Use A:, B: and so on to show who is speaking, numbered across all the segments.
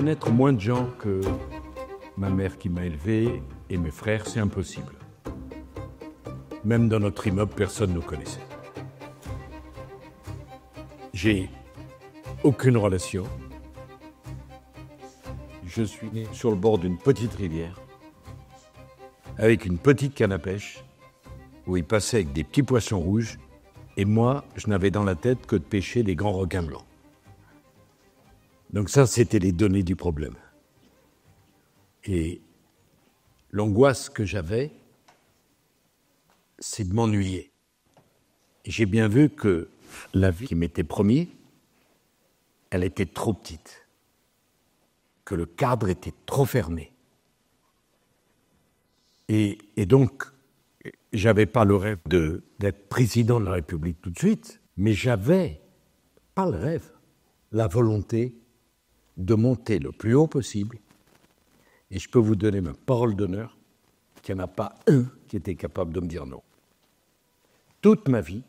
A: connaître moins de gens que ma mère qui m'a élevé et mes frères, c'est impossible. Même dans notre immeuble, personne ne nous connaissait. J'ai aucune relation. Je suis né sur le bord d'une petite rivière, avec une petite canne à pêche, où il passait avec des petits poissons rouges, et moi, je n'avais dans la tête que de pêcher des grands requins blancs. Donc ça, c'était les données du problème. Et l'angoisse que j'avais, c'est de m'ennuyer. Et j'ai bien vu que la vie qui m'était promise, elle était trop petite, que le cadre était trop fermé. Et donc, j'avais pas le rêve d'être président de la République tout de suite, mais j'avais, pas le rêve, la volonté de monter le plus haut possible. Et je peux vous donner ma parole d'honneur qu'il n'y en a pas un qui était capable de me dire non. Toute ma vie,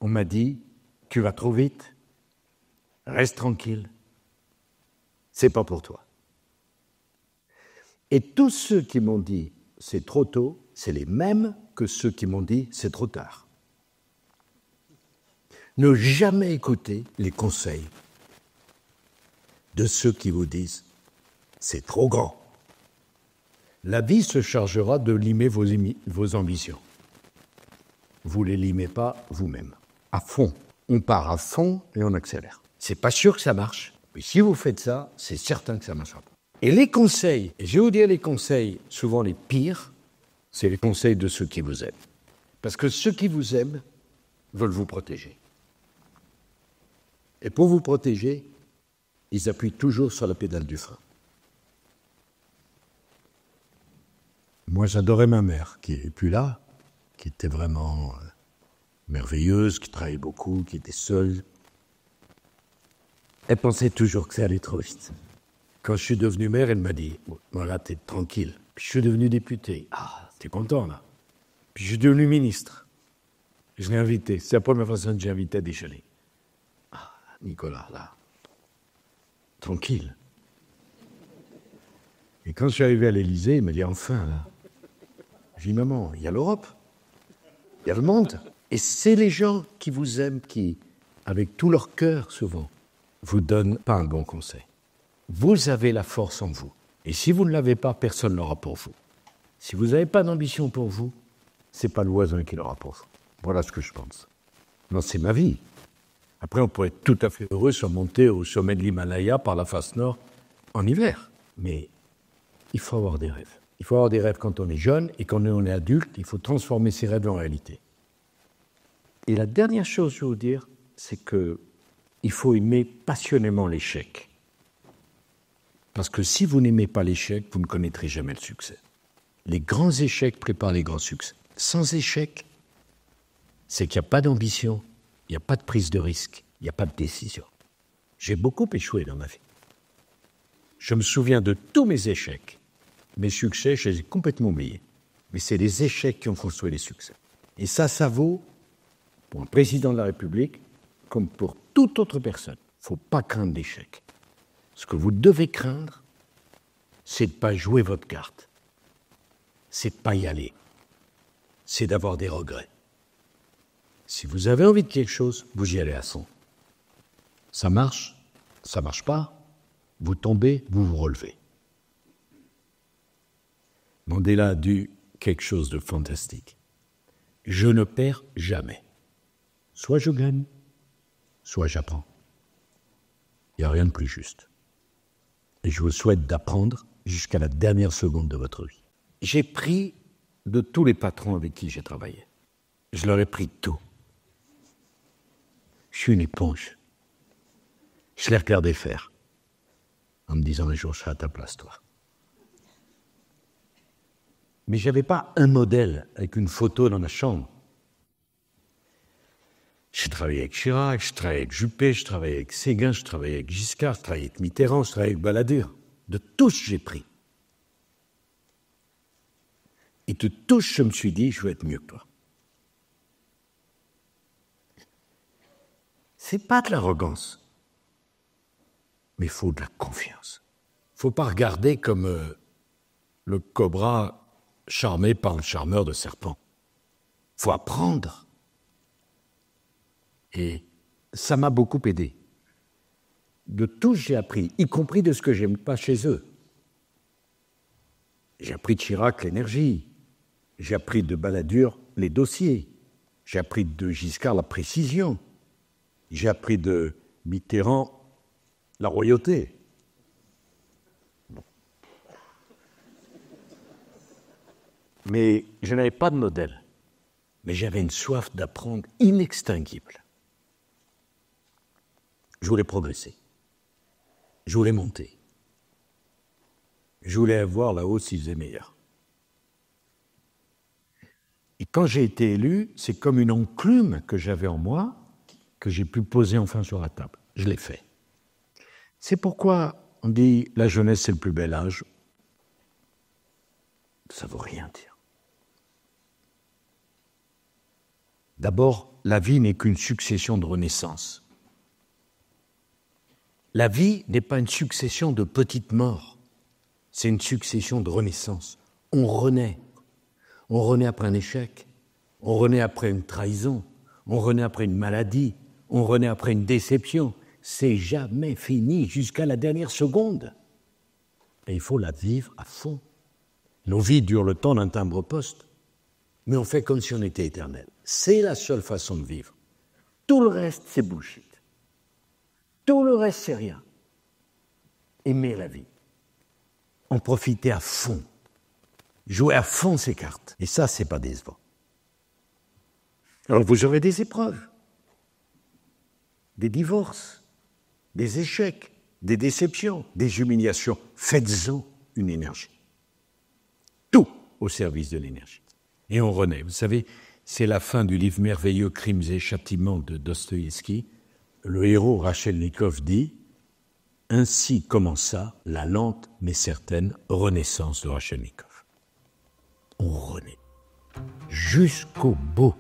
A: on m'a dit « Tu vas trop vite, reste tranquille, c'est pas pour toi ». Et tous ceux qui m'ont dit « c'est trop tôt », c'est les mêmes que ceux qui m'ont dit « c'est trop tard ». Ne jamais écouter les conseils de ceux qui vous disent « c'est trop grand ». La vie se chargera de limer vos ambitions. Vous ne les limez pas vous-même. À fond. On part à fond et on accélère. C'est pas sûr que ça marche, mais si vous faites ça, c'est certain que ça marchera pas. Et les conseils, et je vais vous dire les conseils, souvent les pires, c'est les conseils de ceux qui vous aiment. Parce que ceux qui vous aiment veulent vous protéger. Et pour vous protéger, ils appuient toujours sur la pédale du frein. Moi, j'adorais ma mère, qui n'est plus là, qui était vraiment merveilleuse, qui travaillait beaucoup, qui était seule. Elle pensait toujours que ça allait trop vite. Quand je suis devenu maire, elle m'a dit « Voilà, t'es tranquille ». Puis je suis devenu député. « Ah, t'es content, là ». Puis je suis devenu ministre. Je l'ai invité. C'est la première fois que j'ai invité à déjeuner. « Ah, Nicolas, là, tranquille ». Et quand je suis arrivé à l'Élysée, il m'a dit « Enfin, là ». J'ai dit « Maman, il y a l'Europe, il y a le monde ». Et c'est les gens qui vous aiment, qui, avec tout leur cœur souvent, vous donnent pas un bon conseil. Vous avez la force en vous. Et si vous ne l'avez pas, personne ne l'aura pour vous. Si vous n'avez pas d'ambition pour vous, c'est pas le voisin qui l'aura pour vous. Voilà ce que je pense. Non, c'est ma vie. Après, on pourrait être tout à fait heureux de monter au sommet de l'Himalaya par la face nord en hiver. Mais il faut avoir des rêves. Il faut avoir des rêves quand on est jeune et quand on est adulte, il faut transformer ses rêves en réalité. Et la dernière chose, je veux vous dire, c'est qu'il faut aimer passionnément l'échec. Parce que si vous n'aimez pas l'échec, vous ne connaîtrez jamais le succès. Les grands échecs préparent les grands succès. Sans échec, c'est qu'il n'y a pas d'ambition, il n'y a pas de prise de risque, il n'y a pas de décision. J'ai beaucoup échoué dans ma vie. Je me souviens de tous mes échecs. Mes succès, je les ai complètement oubliés. Mais c'est les échecs qui ont construit les succès. Et ça vaut pour un président de la République comme pour toute autre personne. Il ne faut pas craindre l'échec. Ce que vous devez craindre, c'est de ne pas jouer votre carte. C'est de ne pas y aller. C'est d'avoir des regrets. Si vous avez envie de quelque chose, vous y allez à fond. Ça marche pas, vous tombez, vous vous relevez. Mandela a dit quelque chose de fantastique. Je ne perds jamais. Soit je gagne, soit j'apprends. Il n'y a rien de plus juste. Et je vous souhaite d'apprendre jusqu'à la dernière seconde de votre vie. J'ai pris de tous les patrons avec qui j'ai travaillé. Je leur ai pris tout. Je suis une éponge. Je les regardais faire, en me disant un jour, je serai à ta place, toi. Mais je n'avais pas un modèle avec une photo dans ma chambre. J'ai travaillé avec Chirac, je travaillais avec Juppé, je travaillais avec Séguin, je travaillais avec Giscard, je travaillais avec Mitterrand, je travaillais avec Balladur. De tous, j'ai pris. Et de tous, je me suis dit, je veux être mieux que toi. C'est pas de l'arrogance. Mais il faut de la confiance. Il ne faut pas regarder comme le cobra charmé par le charmeur de serpent. Il faut apprendre. Et ça m'a beaucoup aidé. De tout, j'ai appris, y compris de ce que j'aime pas chez eux. J'ai appris de Chirac l'énergie. J'ai appris de Balladur les dossiers. J'ai appris de Giscard la précision. J'ai appris de Mitterrand la royauté. Bon. Mais je n'avais pas de modèle. Mais j'avais une soif d'apprendre inextinguible. Je voulais progresser. Je voulais monter. Je voulais avoir là-haut s'ils faisaient meilleur. Et quand j'ai été élu, c'est comme une enclume que j'avais en moi, que j'ai pu poser enfin sur la table. Je l'ai fait. C'est pourquoi on dit la jeunesse c'est le plus bel âge. Ça ne veut rien dire. D'abord, la vie n'est qu'une succession de renaissances. La vie n'est pas une succession de petites morts, c'est une succession de renaissances. On renaît. On renaît après un échec, on renaît après une trahison, on renaît après une maladie, on renaît après une déception. C'est jamais fini jusqu'à la dernière seconde. Et il faut la vivre à fond. Nos vies durent le temps d'un timbre-poste, mais on fait comme si on était éternel. C'est la seule façon de vivre. Tout le reste, c'est bullshit. Tout le reste, c'est rien. Aimer la vie. En profiter à fond. Jouer à fond ses cartes. Et ça, c'est pas décevant. Alors, vous aurez des épreuves, des divorces, des échecs, des déceptions, des humiliations. Faites-en une énergie. Tout au service de l'énergie. Et on renaît. Vous savez, c'est la fin du livre merveilleux Crimes et Châtiments de Dostoïevski. Le héros Raskolnikov dit « Ainsi commença la lente mais certaine renaissance de Raskolnikov. » On renaît. Jusqu'au bout.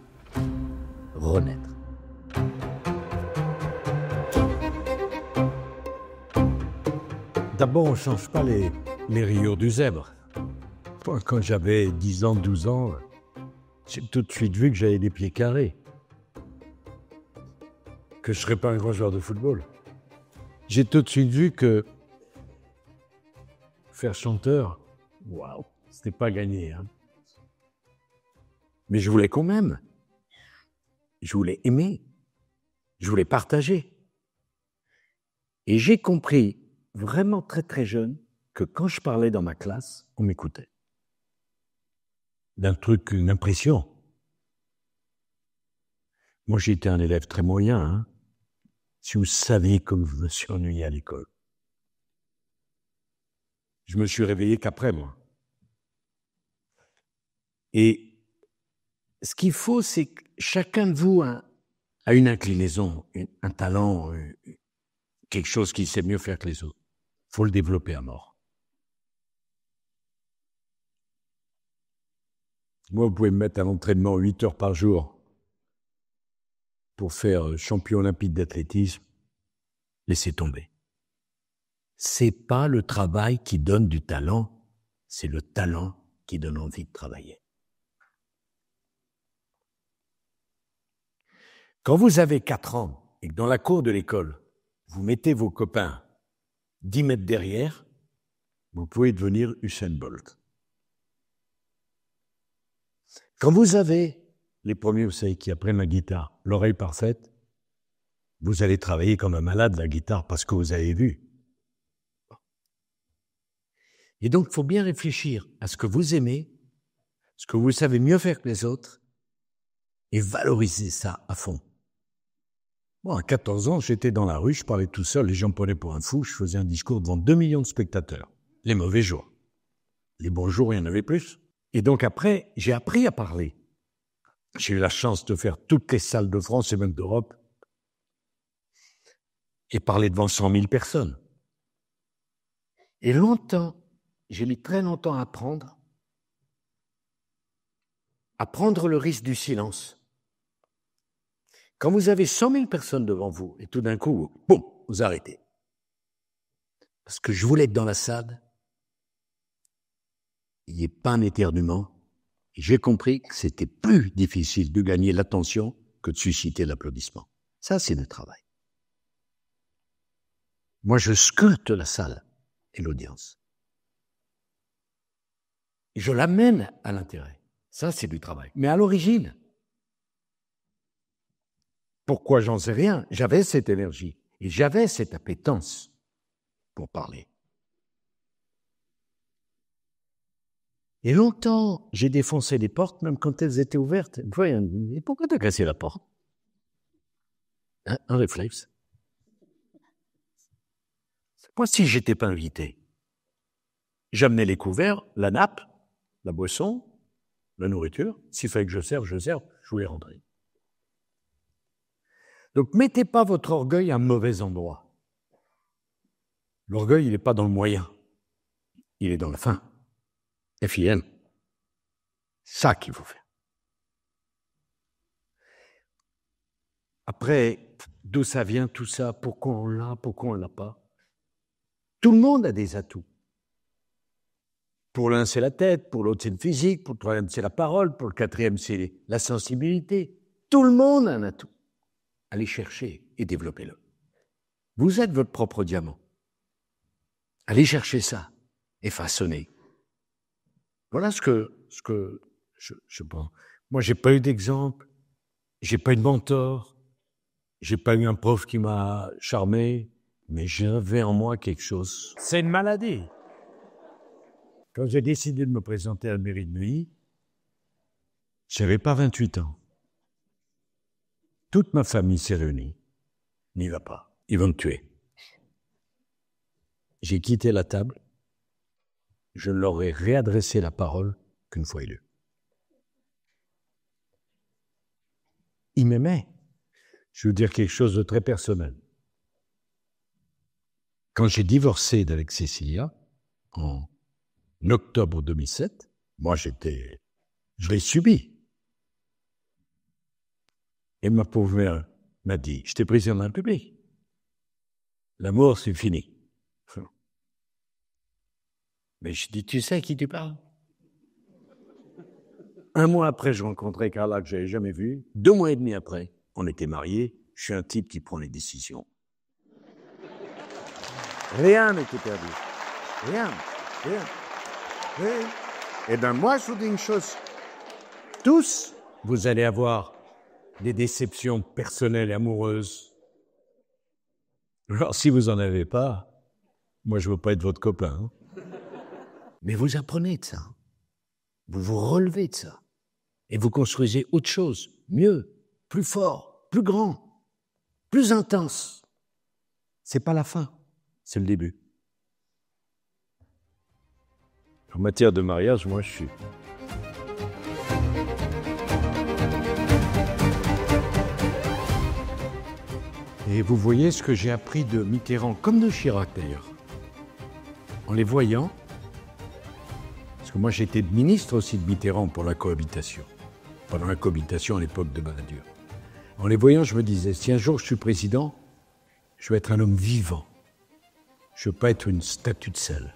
A: Renaître. D'abord, on ne change pas les rayures du zèbre. Quand j'avais 10 ans, 12 ans, j'ai tout de suite vu que j'avais des pieds carrés. Que je ne serais pas un grand joueur de football. J'ai tout de suite vu que faire chanteur, waouh, c'était pas gagné. Hein. Mais je voulais qu'on m'aime. Je voulais aimer. Je voulais partager. Et j'ai compris, vraiment très très jeune, que quand je parlais dans ma classe, on m'écoutait. D'un truc, une impression. Moi, j'étais un élève très moyen. Hein. Si vous saviez comme je me suis ennuyé à l'école. Je me suis réveillé qu'après, moi. Et ce qu'il faut, c'est que chacun de vous a une inclinaison, un talent, quelque chose qu'il sait mieux faire que les autres. Il faut le développer à mort. Moi, vous pouvez me mettre à l'entraînement 8 heures par jour pour faire champion olympique d'athlétisme. Laissez tomber. C'est pas le travail qui donne du talent, c'est le talent qui donne envie de travailler. Quand vous avez 4 ans et que dans la cour de l'école, vous mettez vos copains 10 mètres derrière, vous pouvez devenir Usain Bolt. Quand vous avez les premiers, vous savez, qui apprennent la guitare, l'oreille parfaite, vous allez travailler comme un malade la guitare parce que vous avez vu. Et donc, il faut bien réfléchir à ce que vous aimez, ce que vous savez mieux faire que les autres, et valoriser ça à fond. Bon, à 14 ans, j'étais dans la rue, je parlais tout seul, les gens me prenaient pour un fou, je faisais un discours devant 2 millions de spectateurs. Les mauvais jours. Les bons jours, il y en avait plus. Et donc après, j'ai appris à parler. J'ai eu la chance de faire toutes les salles de France et même d'Europe et parler devant 100 000 personnes. Et longtemps, j'ai mis très longtemps à prendre le risque du silence. Quand vous avez 100 000 personnes devant vous, et tout d'un coup, boum, vous arrêtez. parce que je voulais être dans la salle, il n'y ait pas un éternuement. Et j'ai compris que c'était plus difficile de gagner l'attention que de susciter l'applaudissement. Ça, c'est le travail. Moi, je scrute la salle et l'audience. Et je l'amène à l'intérêt. Ça, c'est du travail. Mais à l'origine, pourquoi j'en sais rien, j'avais cette énergie et j'avais cette appétence pour parler. Et longtemps, j'ai défoncé les portes, même quand elles étaient ouvertes. Une fois, il me dit, pourquoi t'as cassé la porte? Un réflexe. Moi, si j'étais pas invité, j'amenais les couverts, la nappe, la boisson, la nourriture. S'il fallait que je serve, je voulais rentrer. Donc, mettez pas votre orgueil à un mauvais endroit. L'orgueil, il n'est pas dans le moyen. Il est dans la fin. FIN. Ça qu'il faut faire. Après, d'où ça vient tout ça? Pourquoi on l'a? Pourquoi on l'a pas? Tout le monde a des atouts. Pour l'un, c'est la tête, pour l'autre, c'est le physique, pour le troisième, c'est la parole, pour le quatrième, c'est la sensibilité. Tout le monde a un atout. Allez chercher et développez-le. Vous êtes votre propre diamant. Allez chercher ça et façonnez. Voilà ce que je pense. Moi, j'ai pas eu d'exemple, j'ai pas eu de mentor, j'ai pas eu un prof qui m'a charmé, mais j'avais en moi quelque chose. C'est une maladie. Quand j'ai décidé de me présenter à la mairie de Neuilly, j'avais pas 28 ans. Toute ma famille s'est réunie. N'y va pas, ils vont me tuer. J'ai quitté la table, je ne leur ai réadressé la parole qu'une fois élu. Ils m'aimaient. Je veux dire quelque chose de très personnel. Quand j'ai divorcé d'avec Cécilia, en octobre 2007, moi je l'ai subi. Et ma pauvre mère m'a dit, j'étais président de la République. L'amour, c'est fini. Mais je dis, tu sais à qui tu parles? Un mois après, je rencontrais Carla que je n'avais jamais vue. 2 mois et demi après, on était mariés. Je suis un type qui prend les décisions. Rien n'était perdu. Rien. Et bien moi, je vous dis une chose. Tous, vous allez avoir des déceptions personnelles et amoureuses. Alors, si vous n'en avez pas, moi, je ne veux pas être votre copain. Hein. Mais vous apprenez de ça. Vous vous relevez de ça. Et vous construisez autre chose, mieux, plus fort, plus grand, plus intense. C'est pas la fin, c'est le début. En matière de mariage, moi, je suis... Et vous voyez ce que j'ai appris de Mitterrand, comme de Chirac d'ailleurs, en les voyant, parce que moi j'étais ministre aussi de Mitterrand pour la cohabitation, pendant la cohabitation à l'époque de Balladur. En les voyant, je me disais, si un jour je suis président, je veux être un homme vivant. Je ne veux pas être une statue de sel.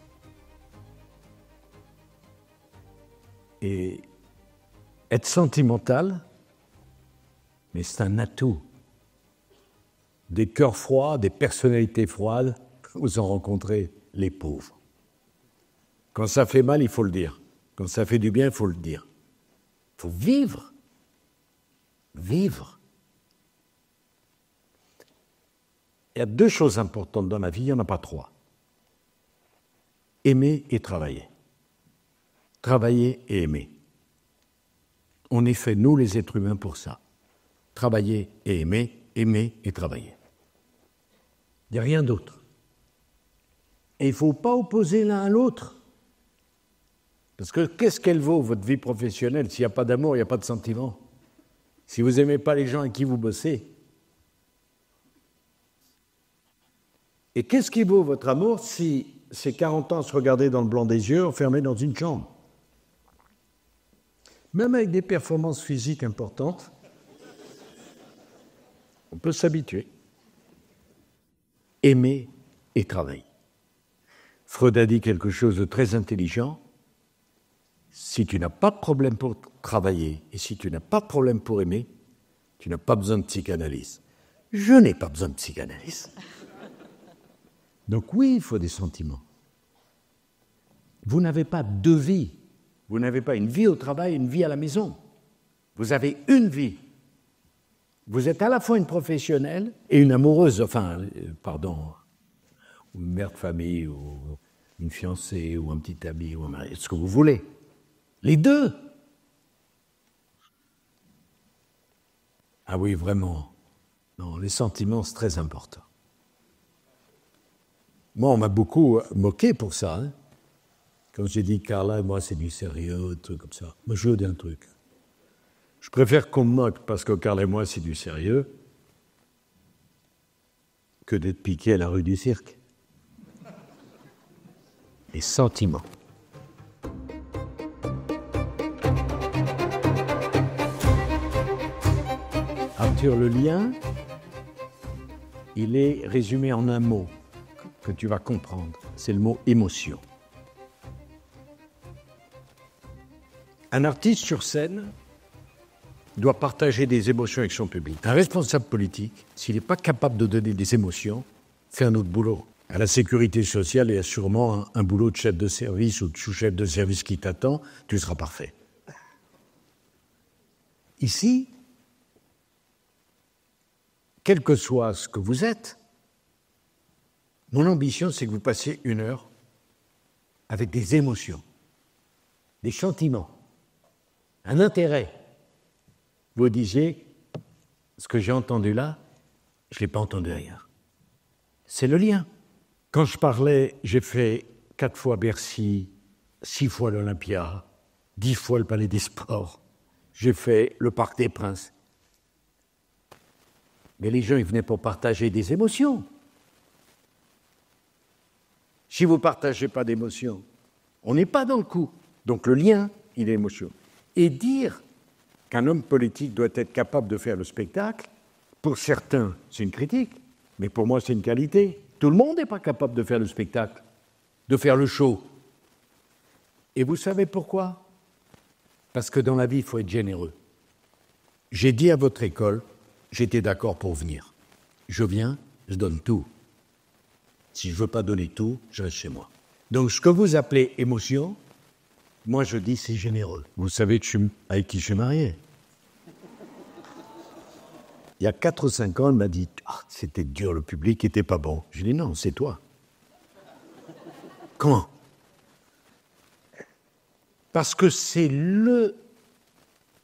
A: Et être sentimental, mais c'est un atout. Des cœurs froids, des personnalités froides, vous en rencontrez les pauvres. Quand ça fait mal, il faut le dire. Quand ça fait du bien, il faut le dire. Il faut vivre. Vivre. Il y a 2 choses importantes dans la vie, il n'y en a pas 3. Aimer et travailler. Travailler et aimer. On est fait, nous les êtres humains, pour ça. Travailler et aimer et travailler. Il n'y a rien d'autre. Et il ne faut pas opposer l'un à l'autre. Parce que qu'est-ce qu'elle vaut, votre vie professionnelle, s'il n'y a pas d'amour, il n'y a pas de sentiment? Si vous n'aimez pas les gens avec qui vous bossez. Et qu'est-ce qui vaut votre amour si c'est 40 ans à se regarder dans le blanc des yeux, enfermé dans une chambre? Même avec des performances physiques importantes, on peut s'habituer. Aimer et travailler. Freud a dit quelque chose de très intelligent. Si tu n'as pas de problème pour travailler et si tu n'as pas de problème pour aimer, tu n'as pas besoin de psychanalyse. Je n'ai pas besoin de psychanalyse. Donc oui, il faut des sentiments. Vous n'avez pas deux vies. Vous n'avez pas une vie au travail, une vie à la maison. Vous avez une vie. Vous êtes à la fois une professionnelle et une amoureuse, ou une mère de famille, ou une fiancée, ou un petit ami, ou un mari, ce que vous voulez. Les deux. Ah oui, vraiment. Non, les sentiments, c'est très important. Moi, on m'a beaucoup moqué pour ça. Hein. Quand j'ai dit Carla et moi, c'est du sérieux, des trucs comme ça. Moi, je veux dire un truc. Je préfère qu'on me moque parce que Carla et moi, c'est du sérieux, que d'être piqué à la rue du Cirque. Les sentiments. Arthur, le lien, il est résumé en un mot que tu vas comprendre. C'est le mot émotion. Un artiste sur scène doit partager des émotions avec son public. Un responsable politique, s'il n'est pas capable de donner des émotions, fait un autre boulot. À la sécurité sociale, il y a sûrement un boulot de chef de service ou de sous-chef de service qui t'attend, tu seras parfait. Ici, quel que soit ce que vous êtes, mon ambition, c'est que vous passiez 1 heure avec des émotions, des sentiments, un intérêt. Vous disiez, ce que j'ai entendu là, je ne l'ai pas entendu ailleurs. C'est le lien. Quand je parlais, j'ai fait 4 fois Bercy, 6 fois l'Olympia, 10 fois le Palais des Sports. J'ai fait le Parc des Princes. Mais les gens, ils venaient pour partager des émotions. Si vous ne partagez pas d'émotions, on n'est pas dans le coup. Donc le lien, il est émotion. Et dire qu'un homme politique doit être capable de faire le spectacle, pour certains, c'est une critique, mais pour moi, c'est une qualité. Tout le monde n'est pas capable de faire le spectacle, de faire le show. Et vous savez pourquoi ? Parce que dans la vie, il faut être généreux. J'ai dit à votre école, j'étais d'accord pour venir. Je viens, je donne tout. Si je ne veux pas donner tout, je reste chez moi. Donc, ce que vous appelez émotion, moi, je dis c'est généreux. Vous savez avec qui je suis marié. Il y a 4 ou 5 ans, elle m'a dit « c'était dur, le public n'était pas bon. » Je lui ai dit « non, c'est toi. » Comment ? Parce que c'est le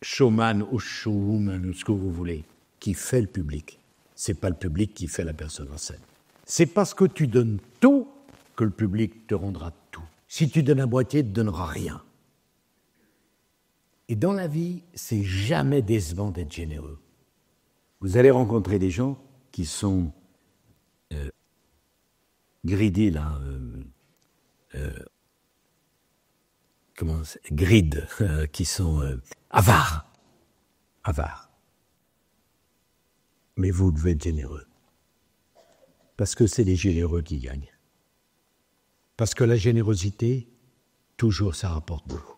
A: showman ou showwoman ou ce que vous voulez qui fait le public. Ce n'est pas le public qui fait la personne en scène. C'est parce que tu donnes tout que le public te rendra tout. Si tu donnes à moitié, il ne te donnera rien. Et dans la vie, c'est jamais décevant d'être généreux. Vous allez rencontrer des gens qui sont greedy, là, qui sont avares. Mais vous devez être généreux. Parce que c'est les généreux qui gagnent. Parce que la générosité, toujours, ça rapporte beaucoup.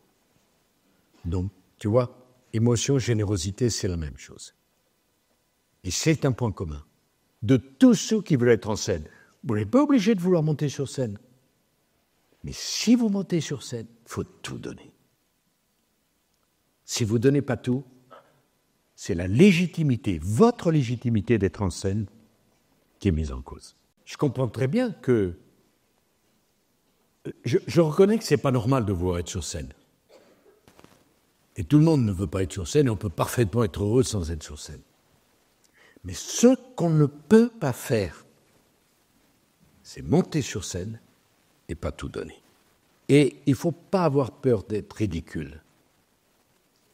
A: Donc, tu vois, émotion, générosité, c'est la même chose. Et c'est un point commun de tous ceux qui veulent être en scène. Vous n'êtes pas obligé de vouloir monter sur scène. Mais si vous montez sur scène, il faut tout donner. Si vous ne donnez pas tout, c'est la légitimité, votre légitimité d'être en scène, qui est mise en cause. Je comprends très bien que... Je reconnais que ce n'est pas normal de vouloir être sur scène. Et tout le monde ne veut pas être sur scène, et on peut parfaitement être heureux sans être sur scène. Mais ce qu'on ne peut pas faire, c'est monter sur scène et pas tout donner. Et il ne faut pas avoir peur d'être ridicule.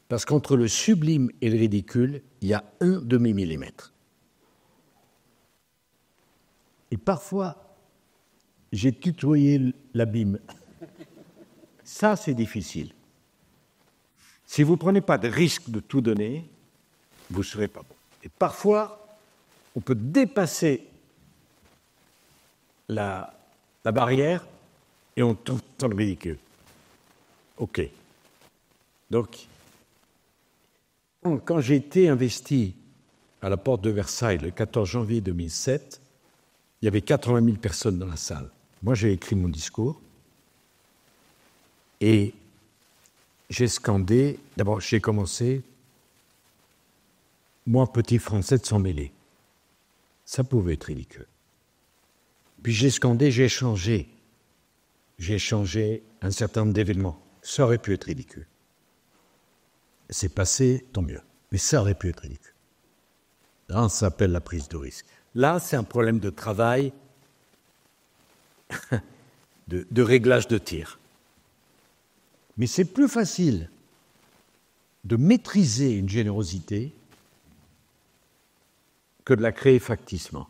A: Parce qu'entre le sublime et le ridicule, il y a 1 demi-millimètre. Et parfois, j'ai tutoyé l'abîme. Ça, c'est difficile. Si vous ne prenez pas de risque de tout donner, vous ne serez pas bon. Et parfois, on peut dépasser la barrière et on tombe dans le ridicule. OK. Donc, quand j'ai été investi à la porte de Versailles le 14 janvier 2007, il y avait 80 000 personnes dans la salle. Moi, j'ai écrit mon discours et j'ai scandé, d'abord j'ai commencé, moi, petit français de s'en mêler. Ça pouvait être ridicule. Puis j'ai scandé, j'ai changé un certain nombre d'événements. Ça aurait pu être ridicule. C'est passé, tant mieux. Mais ça aurait pu être ridicule. Là, ça s'appelle la prise de risque. Là, c'est un problème de travail, de réglage de tir. Mais c'est plus facile de maîtriser une générosité que de la créer facticement.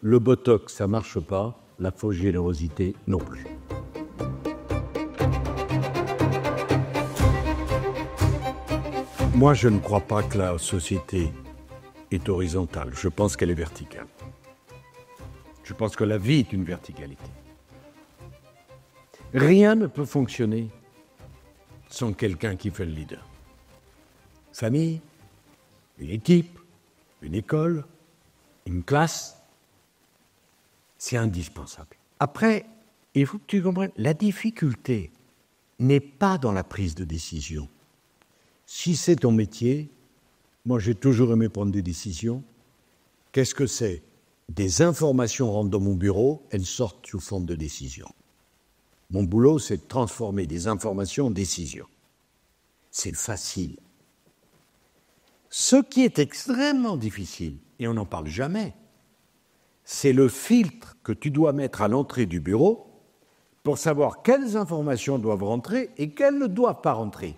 A: Le botox, ça ne marche pas, la fausse générosité non plus. Moi, je ne crois pas que la société est horizontale. Je pense qu'elle est verticale. Je pense que la vie est une verticalité. Rien ne peut fonctionner sans quelqu'un qui fait le leader. Famille, une équipe, une école, une classe, c'est indispensable. Après, il faut que tu comprennes, la difficulté n'est pas dans la prise de décision. Si c'est ton métier, moi j'ai toujours aimé prendre des décisions. Qu'est-ce que c'est ? Des informations rentrent dans mon bureau, elles sortent sous forme de décision. Mon boulot, c'est de transformer des informations en décisions. C'est facile. Ce qui est extrêmement difficile, et on n'en parle jamais, c'est le filtre que tu dois mettre à l'entrée du bureau pour savoir quelles informations doivent rentrer et quelles ne doivent pas rentrer.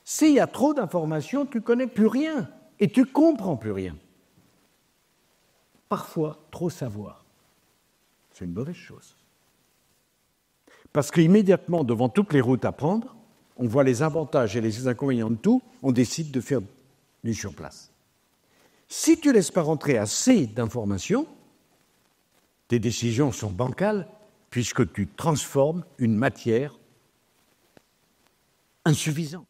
A: S'il y a trop d'informations, tu ne connais plus rien et tu ne comprends plus rien. Parfois, trop savoir, c'est une mauvaise chose. Parce qu'immédiatement, devant toutes les routes à prendre, on voit les avantages et les inconvénients de tout, on décide de faire du surplace. Si tu ne laisses pas rentrer assez d'informations, tes décisions sont bancales puisque tu transformes une matière insuffisante.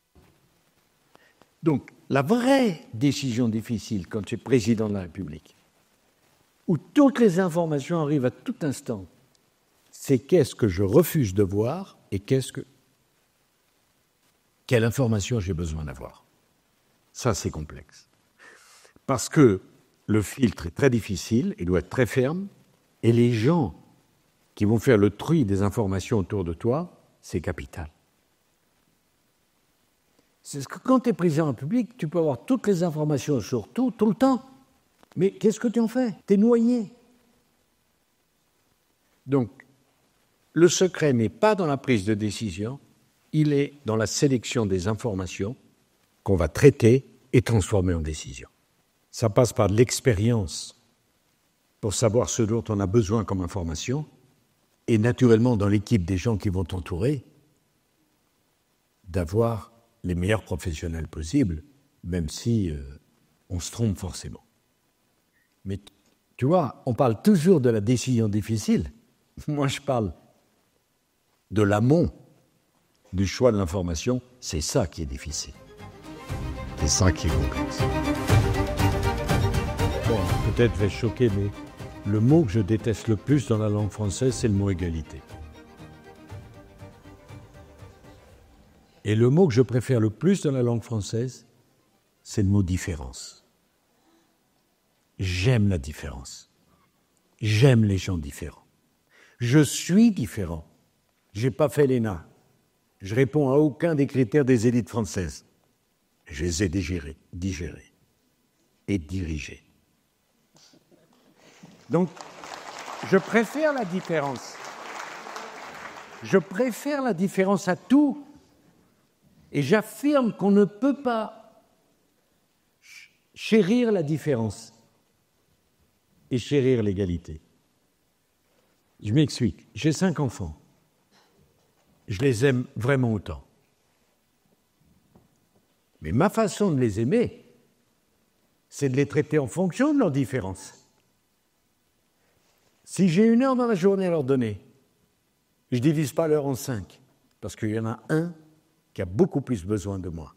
A: Donc, la vraie décision difficile quand tu es président de la République, où toutes les informations arrivent à tout instant, c'est qu'est-ce que je refuse de voir et quelle information j'ai besoin d'avoir. Ça, c'est complexe. Parce que le filtre est très difficile, il doit être très ferme, et les gens qui vont faire le tri des informations autour de toi, c'est capital. C'est que quand tu es président de la République, tu peux avoir toutes les informations sur tout le temps. Mais qu'est-ce que tu en fais ? Tu es noyé. Donc, le secret n'est pas dans la prise de décision, il est dans la sélection des informations qu'on va traiter et transformer en décision. Ça passe par de l'expérience pour savoir ce dont on a besoin comme information et naturellement dans l'équipe des gens qui vont t'entourer, d'avoir les meilleurs professionnels possibles, même si on se trompe forcément. Mais tu vois, on parle toujours de la décision difficile. Moi, je parle de l'amont du choix de l'information. C'est ça qui est difficile. C'est ça qui est complexe. Bon, peut-être vais-je choquer, mais le mot que je déteste le plus dans la langue française, c'est le mot égalité. Et le mot que je préfère le plus dans la langue française, c'est le mot différence. J'aime la différence. J'aime les gens différents. Je suis différent. Je n'ai pas fait l'ENA. Je réponds à aucun des critères des élites françaises. Je les ai digérés et dirigés. Donc, je préfère la différence. Je préfère la différence à tout. Et j'affirme qu'on ne peut pas chérir la différence et chérir l'égalité. Je m'explique. J'ai 5 enfants. Je les aime vraiment autant. Mais ma façon de les aimer, c'est de les traiter en fonction de leurs différences. Si j'ai 1 heure dans la journée à leur donner, Je ne divise pas l'heure en 5, parce qu'il y en a un qui a beaucoup plus besoin de moi.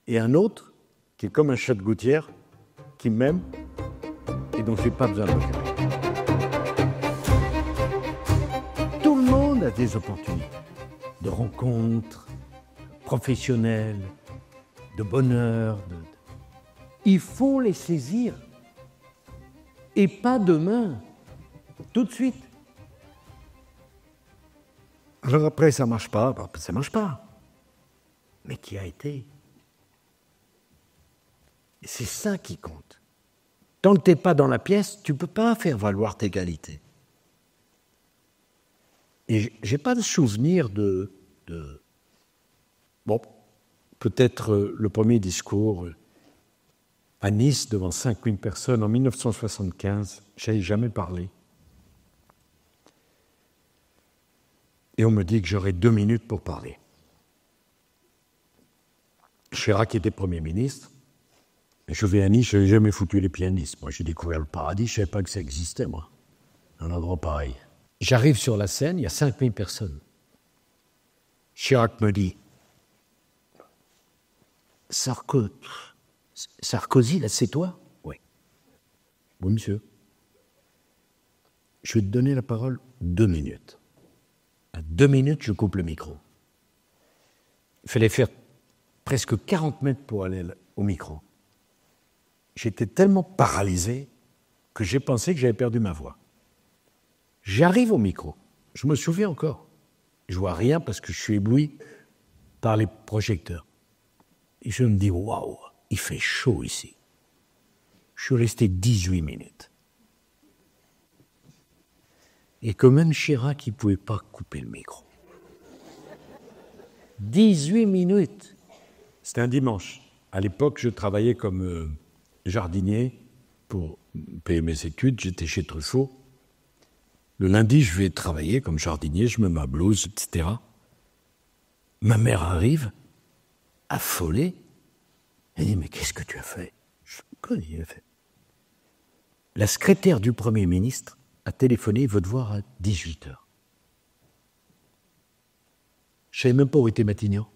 A: Et un autre qui est comme un chat de gouttière, qui m'aime et dont je n'ai pas besoin de m'occuper. Tout le monde a des opportunités de rencontres professionnelles, de bonheur. Il faut les saisir. Et pas demain, tout de suite. Alors après, ça ne marche pas, ça ne marche pas. Mais qui a été? Et c'est ça qui compte. Tant que tu n'es pas dans la pièce, tu ne peux pas faire valoir tes qualités. Et je n'ai pas de souvenir de... Bon, peut-être le premier discours à Nice, devant 5000 personnes, en 1975, je n'avais jamais parlé. Et on me dit que j'aurais 2 minutes pour parler. Chirac était Premier ministre. Je vais à Nice, je n'avais jamais foutu les pieds à Nice. Moi, j'ai découvert le paradis, je ne savais pas que ça existait, moi. Un endroit pareil. J'arrive sur la scène, il y a 5000 personnes. Chirac me dit, Sarkozy, là, c'est toi? Oui. Oui, monsieur. Je vais te donner la parole 2 minutes. À 2 minutes, je coupe le micro. Il fallait faire presque 40 mètres pour aller au micro. J'étais tellement paralysé que j'ai pensé que j'avais perdu ma voix. J'arrive au micro. Je me souviens encore. Je vois rien parce que je suis ébloui par les projecteurs. Et je me dis, waouh, il fait chaud ici. Je suis resté 18 minutes. Et que même Chirac, il ne pouvait pas couper le micro. 18 minutes. C'était un dimanche. À l'époque, je travaillais comme jardinier pour payer mes études. J'étais chez Truffaut. Le lundi, je vais travailler comme jardinier, je mets ma blouse, etc. Ma mère arrive, affolée. Elle dit, mais qu'est-ce que tu as fait? Quoi il a fait? La secrétaire du Premier ministre a téléphoné, il veut te voir à 18h. Je ne savais même pas où était Matignon.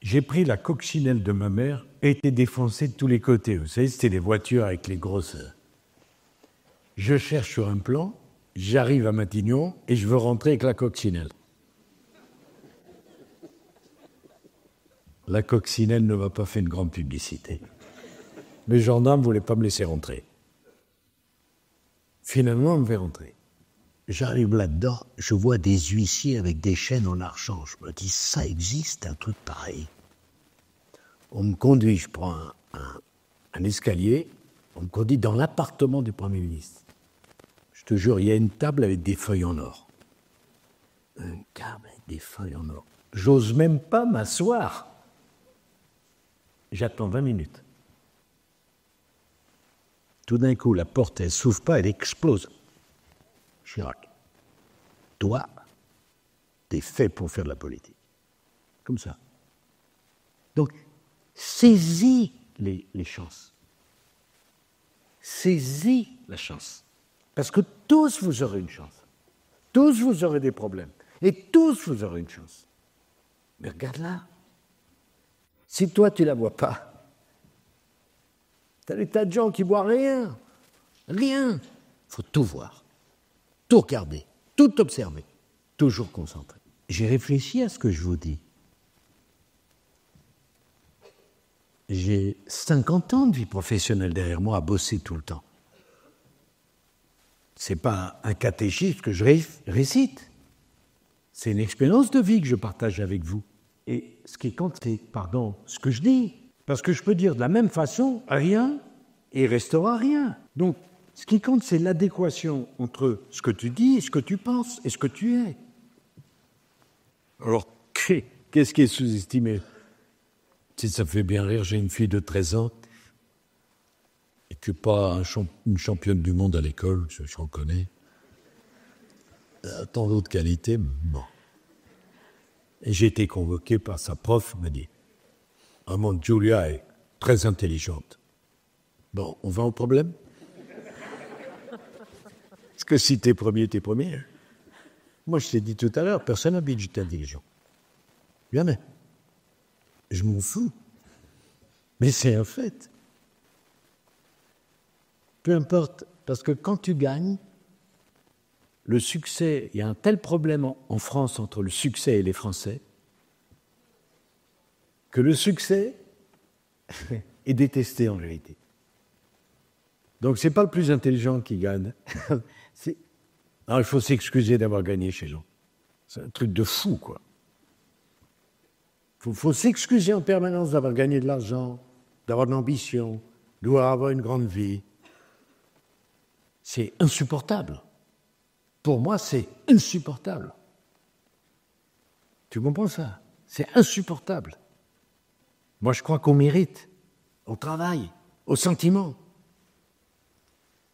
A: J'ai pris la coccinelle de ma mère et été défoncée de tous les côtés. Vous savez, c'était les voitures avec les grosses... Je cherche sur un plan, j'arrive à Matignon et je veux rentrer avec la coccinelle. La coccinelle ne m'a pas fait une grande publicité. Les gendarmes ne voulaient pas me laisser rentrer. Finalement, on me fait rentrer. J'arrive là-dedans, je vois des huissiers avec des chaînes en argent. Je me dis, ça existe, un truc pareil. On me conduit, je prends un escalier, on me conduit dans l'appartement du Premier ministre. Je te jure, il y a une table avec des feuilles en or. Une table avec des feuilles en or. J'ose même pas m'asseoir. J'attends 20 minutes. Tout d'un coup, la porte, elle ne s'ouvre pas, elle explose. Chirac, toi, t'es fait pour faire de la politique. Comme ça. Donc, saisis les chances. Saisis la chance. Parce que tous vous aurez une chance. Tous vous aurez des problèmes. Et tous vous aurez une chance. Mais regarde là. Si toi, tu ne la vois pas, tu as des tas de gens qui ne voient rien. Rien. Il faut tout voir. Tout regarder. Tout observer. Toujours concentré. J'ai réfléchi à ce que je vous dis. J'ai 50 ans de vie professionnelle derrière moi à bosser tout le temps. Ce n'est pas un catéchisme que je récite. C'est une expérience de vie que je partage avec vous. Et ce qui compte, c'est, ce que je dis. Parce que je peux dire de la même façon rien et il restera rien. Donc, ce qui compte, c'est l'adéquation entre ce que tu dis, ce que tu penses et ce que tu es. Alors, qu'est-ce qui est sous-estimé? Si ça me fait bien rire, j'ai une fille de 13 ans et que pas une championne du monde à l'école, je reconnais. Tant d'autres qualités, bon. Et j'ai été convoqué par sa prof, m'a dit « Maman, Julia est très intelligente. » Bon, on va au problème? Parce que si t'es premier, t'es premier. Moi, je t'ai dit tout à l'heure, personne n'a dit que j'étais intelligent. Jamais. Je m'en fous. Mais c'est un fait. Peu importe, parce que quand tu gagnes, le succès, il y a un tel problème en France entre le succès et les Français, que le succès est détesté en vérité. Donc c'est pas le plus intelligent qui gagne. Alors il faut s'excuser d'avoir gagné chez gens. C'est un truc de fou, quoi. Il faut s'excuser en permanence d'avoir gagné de l'argent, d'avoir de l'ambition, de vouloir avoir une grande vie. C'est insupportable. Pour moi, c'est insupportable. Tu comprends ça? C'est insupportable. Moi, je crois qu'on mérite, au travail, au sentiment.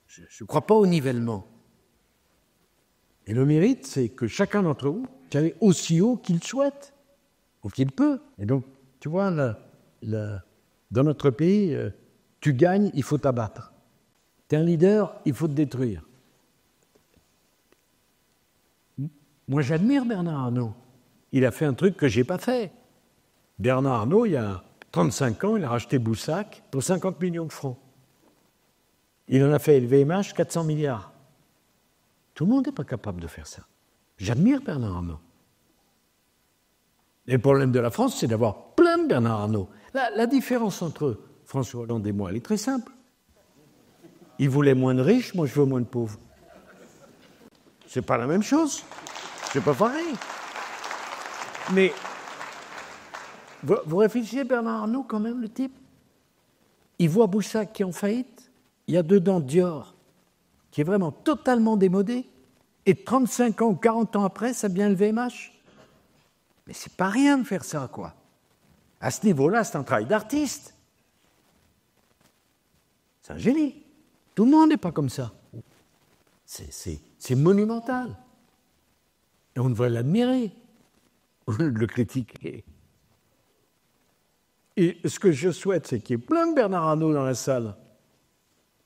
A: Je ne crois pas au nivellement. Et le mérite, c'est que chacun d'entre vous aille aussi haut qu'il souhaite, ou qu'il peut. Et donc, tu vois, dans notre pays, tu gagnes, il faut t'abattre. Tu es un leader, il faut te détruire. Moi, j'admire Bernard Arnault. Il a fait un truc que je n'ai pas fait. Bernard Arnault, il y a 35 ans, il a racheté Boussac pour 50 millions de francs. Il en a fait LVMH 400 milliards. Tout le monde n'est pas capable de faire ça. J'admire Bernard Arnault. Et le problème de la France, c'est d'avoir plein de Bernard Arnault. La différence entre François Hollande et moi, elle est très simple. Il voulait moins de riches, moi je veux moins de pauvres. C'est pas la même chose. C'est pas pareil. Mais vous réfléchissez, Bernard Arnault, quand même, le type. Il voit Boussac qui est en faillite. Il y a dedans Dior, qui est vraiment totalement démodé. Et 35 ans ou 40 ans après, ça devient le VMH. Mais c'est pas rien de faire ça, quoi. À ce niveau-là, c'est un travail d'artiste. C'est un génie. Tout le monde n'est pas comme ça. C'est monumental. Et on devrait l'admirer, le critiquer. Et ce que je souhaite, c'est qu'il y ait plein de Bernard Arnault dans la salle.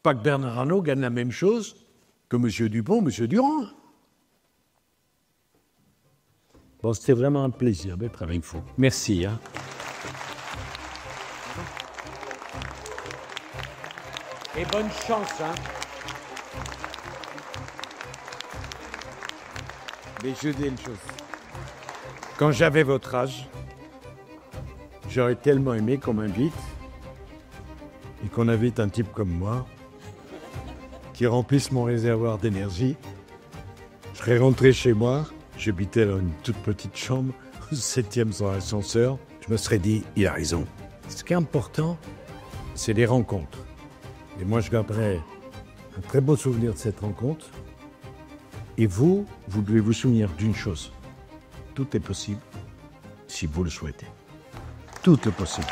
A: Pas que Bernard Arnault gagne la même chose que M. Dupont, M. Durand. Bon, c'était vraiment un plaisir d'être avec vous. Merci. Et bonne chance, Mais je dis une chose. Quand j'avais votre âge, j'aurais tellement aimé qu'on m'invite et qu'on invite un type comme moi qui remplisse mon réservoir d'énergie. Je serais rentré chez moi, j'habitais dans une toute petite chambre, au 7e sans ascenseur. Je me serais dit, il a raison. Ce qui est important, c'est les rencontres. Et moi, je garderai un très beau souvenir de cette rencontre. Et vous devez vous souvenir d'une chose. Tout est possible si vous le souhaitez. Tout est possible.